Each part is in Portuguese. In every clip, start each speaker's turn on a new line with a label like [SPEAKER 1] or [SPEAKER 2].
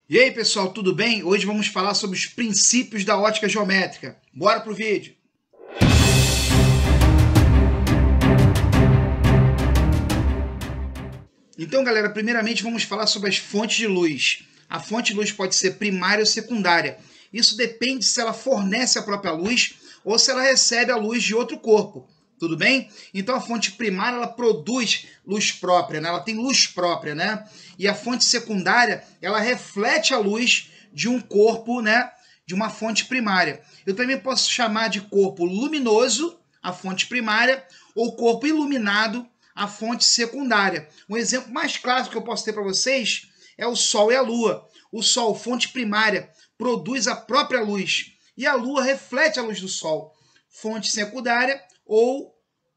[SPEAKER 1] E aí, pessoal, tudo bem? Hoje vamos falar sobre os princípios da ótica geométrica. Bora pro vídeo! Então, galera, primeiramente vamos falar sobre as fontes de luz. A fonte de luz pode ser primária ou secundária. Isso depende se ela fornece a própria luz ou se ela recebe a luz de outro corpo. Tudo bem? Então a fonte primária ela produz luz própria, né? Ela tem luz própria, né? E a fonte secundária ela reflete a luz de um corpo, né? De uma fonte primária. Eu também posso chamar de corpo luminoso a fonte primária ou corpo iluminado a fonte secundária. Um exemplo mais clássico que eu posso ter para vocês é o Sol e a Lua. O Sol, fonte primária, produz a própria luz e a Lua reflete a luz do Sol. Fonte secundária ou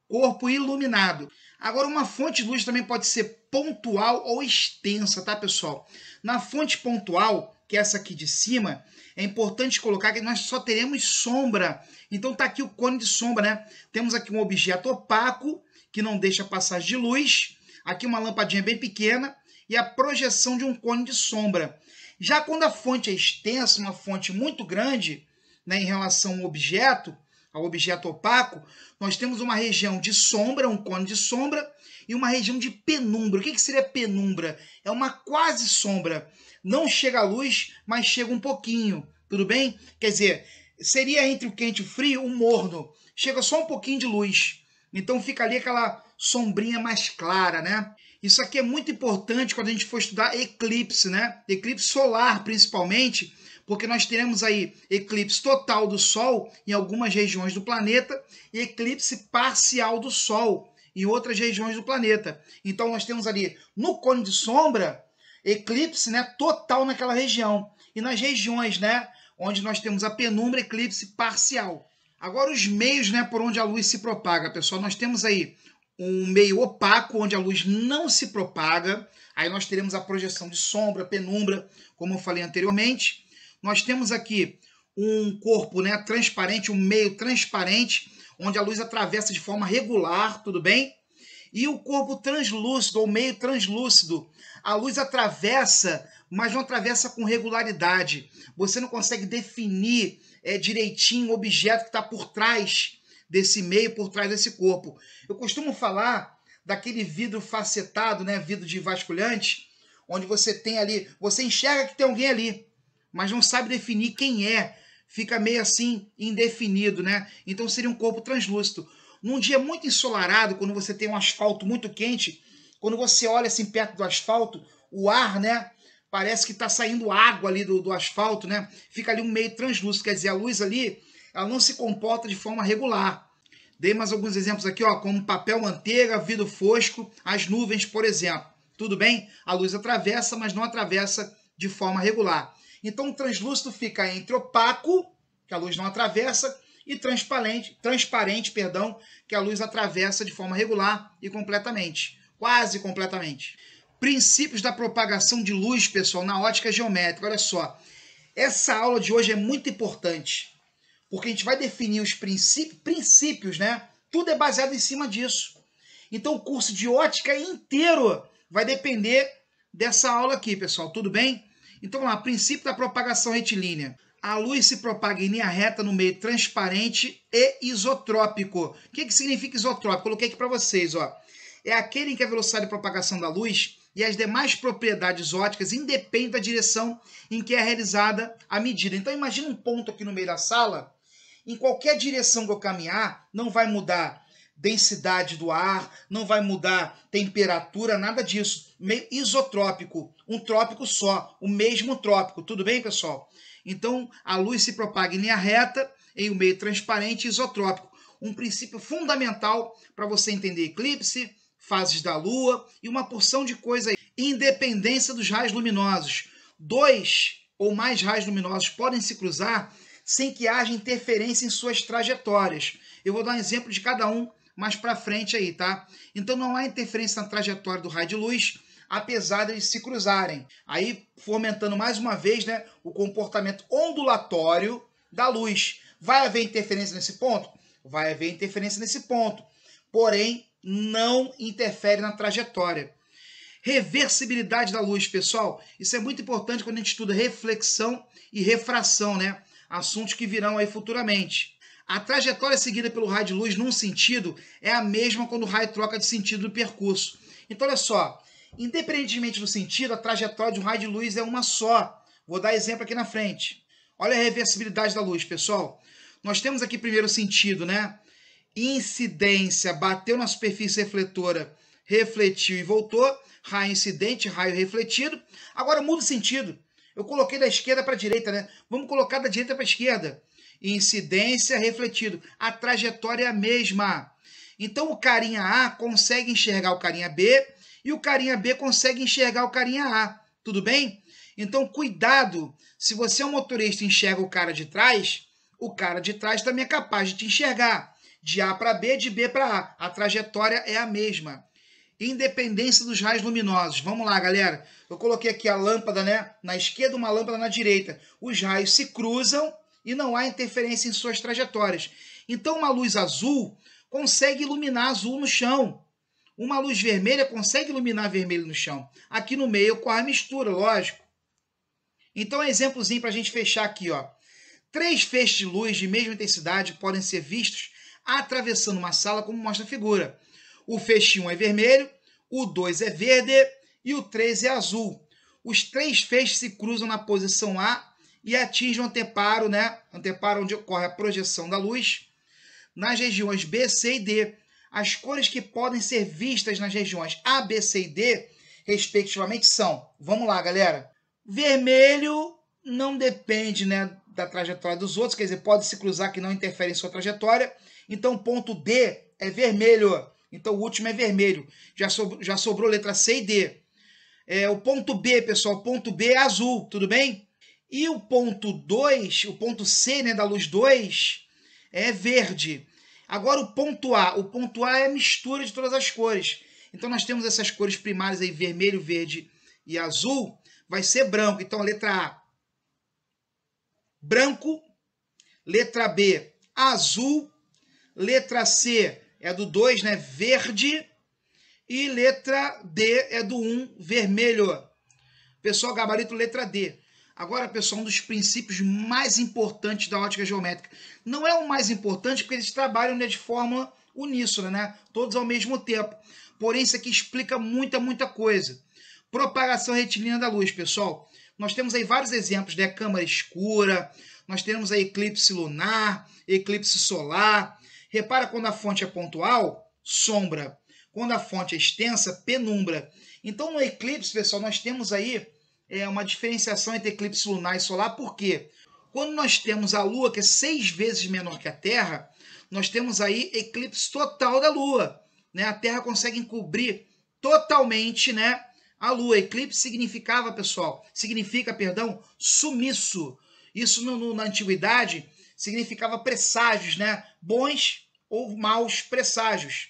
[SPEAKER 1] corpo iluminado. Agora, uma fonte de luz também pode ser pontual ou extensa, tá, pessoal? Na fonte pontual, que é essa aqui de cima, é importante colocar que nós só teremos sombra. Então tá aqui o cone de sombra, né? Temos aqui um objeto opaco, que não deixa passagem de luz. Aqui uma lampadinha bem pequena e a projeção de um cone de sombra. Já quando a fonte é extensa, uma fonte muito grande, né, em relação ao objeto opaco, nós temos uma região de sombra, um cone de sombra, e uma região de penumbra. O que seria penumbra? É uma quase sombra. Não chega a luz, mas chega um pouquinho. Tudo bem? Quer dizer, seria entre o quente e o frio, o morno. Chega só um pouquinho de luz. Então fica ali aquela sombrinha mais clara, né? Isso aqui é muito importante quando a gente for estudar eclipse, né? Eclipse solar, principalmente, porque nós teremos aí eclipse total do Sol em algumas regiões do planeta e eclipse parcial do Sol em outras regiões do planeta. Então nós temos ali no cone de sombra eclipse, né, total naquela região e nas regiões, né, onde nós temos a penumbra, eclipse parcial. Agora os meios, né, por onde a luz se propaga, pessoal, nós temos aí um meio opaco, onde a luz não se propaga. Aí nós teremos a projeção de sombra, penumbra, como eu falei anteriormente. Nós temos aqui um corpo, né, transparente, um meio transparente, onde a luz atravessa de forma regular, tudo bem? E o corpo translúcido, ou meio translúcido. A luz atravessa, mas não atravessa com regularidade. Você não consegue definir direitinho o objeto que está por trás desse meio, por trás desse corpo. Eu costumo falar daquele vidro facetado, né, vidro de vasculhante, onde você tem ali, você enxerga que tem alguém ali, mas não sabe definir quem é. Fica meio assim indefinido, né? Então seria um corpo translúcido. Num dia muito ensolarado, quando você tem um asfalto muito quente, quando você olha assim perto do asfalto, o ar, né, parece que está saindo água ali do asfalto, né? Fica ali um meio translúcido, quer dizer, a luz ali, ela não se comporta de forma regular. Dei mais alguns exemplos aqui, ó, como papel manteiga, vidro fosco, as nuvens, por exemplo. Tudo bem? A luz atravessa, mas não atravessa de forma regular. Então o translúcido fica entre opaco, que a luz não atravessa, e transparente, que a luz atravessa de forma regular e completamente, quase completamente. Princípios da propagação de luz, pessoal, na ótica geométrica. Olha só, essa aula de hoje é muito importante, porque a gente vai definir os princípios, né? Tudo é baseado em cima disso. Então o curso de ótica inteiro vai depender dessa aula aqui, pessoal, tudo bem? Então vamos lá, princípio da propagação retilínea. A luz se propaga em linha reta no meio transparente e isotrópico. O que significa isotrópico? Coloquei aqui para vocês, ó. É aquele em que a velocidade de propagação da luz e as demais propriedades ópticas independem da direção em que é realizada a medida. Então imagina um ponto aqui no meio da sala, em qualquer direção que eu caminhar, não vai mudar densidade do ar, não vai mudar temperatura, nada disso. Meio isotrópico, um trópico só, o mesmo trópico. Tudo bem, pessoal? Então, a luz se propaga em linha reta, em um meio transparente e isotrópico. Um princípio fundamental para você entender eclipse, fases da Lua e uma porção de coisa aí. Independência dos raios luminosos. 2 ou mais raios luminosos podem se cruzar sem que haja interferência em suas trajetórias. Eu vou dar um exemplo de cada um mais para frente aí, tá? Então não há interferência na trajetória do raio de luz, apesar de eles se cruzarem. Aí, fomentando mais uma vez, né, o comportamento ondulatório da luz. Vai haver interferência nesse ponto? Vai haver interferência nesse ponto. Porém, não interfere na trajetória. Reversibilidade da luz, pessoal. Isso é muito importante quando a gente estuda reflexão e refração, né? Assuntos que virão aí futuramente. A trajetória seguida pelo raio de luz num sentido é a mesma quando o raio troca de sentido do percurso. Então, olha só, independentemente do sentido, a trajetória de um raio de luz é uma só. Vou dar exemplo aqui na frente. Olha a reversibilidade da luz, pessoal. Nós temos aqui primeiro o sentido, né? Incidência, bateu na superfície refletora, refletiu e voltou. Raio incidente, raio refletido. Agora muda o sentido. Eu coloquei da esquerda para a direita, né? Vamos colocar da direita para a esquerda. Incidência, refletido. A trajetória é a mesma. Então o carinha A consegue enxergar o carinha B e o carinha B consegue enxergar o carinha A. Tudo bem? Então cuidado, se você é um motorista e enxerga o cara de trás, o cara de trás também é capaz de te enxergar. De A para B, de B para A. A trajetória é a mesma. Independência dos raios luminosos. Vamos lá, galera. Eu coloquei aqui a lâmpada, né? Na esquerda, uma lâmpada na direita. Os raios se cruzam e não há interferência em suas trajetórias. Então, uma luz azul consegue iluminar azul no chão. Uma luz vermelha consegue iluminar vermelho no chão. Aqui no meio ocorre a mistura, lógico. Então, um exemplozinho para a gente fechar aqui, ó. 3 feixes de luz de mesma intensidade podem ser vistos atravessando uma sala, como mostra a figura. O feixe 1 é vermelho, o 2 é verde e o 3 é azul. Os 3 feixes se cruzam na posição A e atingem o anteparo, né? Anteparo onde ocorre a projeção da luz, nas regiões B, C e D. As cores que podem ser vistas nas regiões A, B, C e D, respectivamente, são... Vamos lá, galera. Vermelho não depende, né, da trajetória dos outros, quer dizer, pode se cruzar que não interfere em sua trajetória. Então, o ponto D é vermelho. Então, o último é vermelho. Já sobrou letra C e D. O ponto B, pessoal, o ponto B é azul, tudo bem? E o ponto 2, o ponto C, né, da luz 2, é verde. Agora, o ponto A é a mistura de todas as cores. Então, nós temos essas cores primárias aí, vermelho, verde e azul, vai ser branco. Então, a letra A, branco. Letra B, azul. Letra C é do 2, né? Verde. E letra D é do 1, vermelho. Pessoal, gabarito letra D. Agora, pessoal, um dos princípios mais importantes da ótica geométrica. Não é o mais importante porque eles trabalham, né, de forma uníssona, né? Todos ao mesmo tempo. Porém, isso aqui explica muita coisa. Propagação retilínea da luz, pessoal. Nós temos aí vários exemplos, né? Câmara escura, nós temos aí eclipse lunar, eclipse solar. Repara quando a fonte é pontual, sombra. Quando a fonte é extensa, penumbra. Então, no eclipse, pessoal, nós temos aí uma diferenciação entre eclipse lunar e solar. Por quê? Quando nós temos a Lua, que é 6 vezes menor que a Terra, nós temos aí eclipse total da Lua. Né? A Terra consegue encobrir totalmente, né, a Lua. Eclipse significa, sumiço. Isso na antiguidade significava presságios, né? Bons ou maus presságios.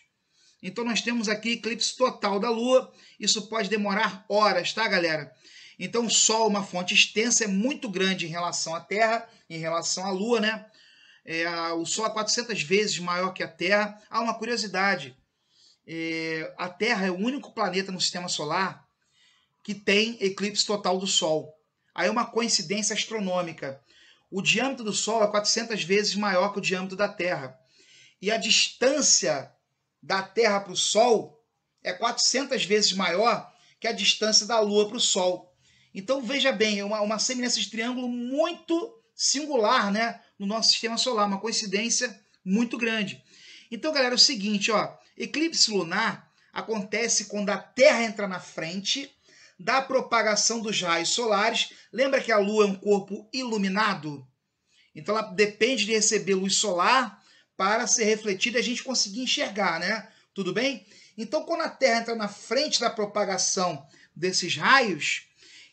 [SPEAKER 1] Então nós temos aqui eclipse total da Lua. Isso pode demorar horas, tá, galera? Então o Sol, uma fonte extensa, é muito grande em relação à Terra, em relação à Lua, né? O Sol é 400 vezes maior que a Terra. Há uma curiosidade. A Terra é o único planeta no sistema solar que tem eclipse total do Sol. Aí é uma coincidência astronômica. O diâmetro do Sol é 400 vezes maior que o diâmetro da Terra. E a distância da Terra para o Sol é 400 vezes maior que a distância da Lua para o Sol. Então, veja bem, é uma semelhança de triângulo muito singular, né, no nosso sistema solar. Uma coincidência muito grande. Então, galera, é o seguinte, ó, eclipse lunar acontece quando a Terra entra na frente da propagação dos raios solares. Lembra que a Lua é um corpo iluminado? Então ela depende de receber luz solar para ser refletida e a gente conseguir enxergar, né? Tudo bem? Então quando a Terra entra na frente da propagação desses raios,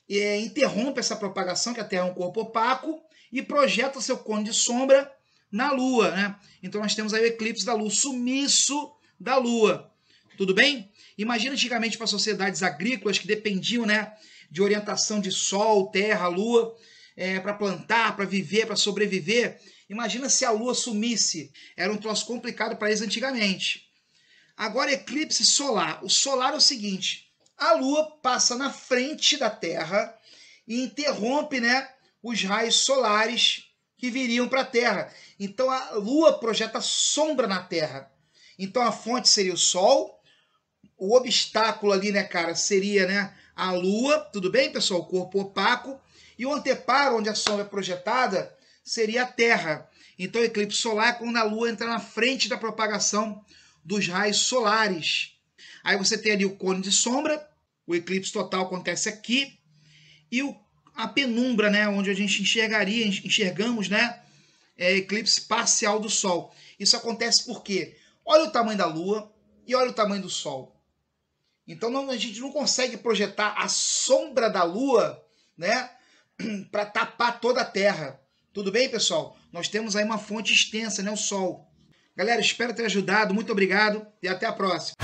[SPEAKER 1] interrompe essa propagação, que a Terra é um corpo opaco, e projeta seu cone de sombra na Lua, né? Então nós temos aí o eclipse da Lua, sumiço da Lua. Tudo bem? Imagina antigamente para sociedades agrícolas que dependiam, né, de orientação de Sol, Terra, Lua, para plantar, para viver, para sobreviver. Imagina se a Lua sumisse. Era um troço complicado para eles antigamente. Agora, eclipse solar. O solar é o seguinte, A Lua passa na frente da Terra e interrompe, né, os raios solares que viriam para a Terra. Então a Lua projeta sombra na Terra. Então a fonte seria o Sol, o obstáculo ali, né, cara, seria, né, a Lua, tudo bem, pessoal? O corpo opaco. E o anteparo, onde a sombra é projetada, seria a Terra. Então o eclipse solar é quando a Lua entra na frente da propagação dos raios solares. Aí você tem ali o cone de sombra, o eclipse total acontece aqui, e a penumbra, né, onde a gente enxergamos, né, eclipse parcial do Sol. Isso acontece por quê? Olha o tamanho da Lua e olha o tamanho do Sol. Então a gente não consegue projetar a sombra da Lua, né, para tapar toda a Terra. Tudo bem, pessoal? Nós temos aí uma fonte extensa, né, o Sol. Galera, espero ter ajudado. Muito obrigado e até a próxima.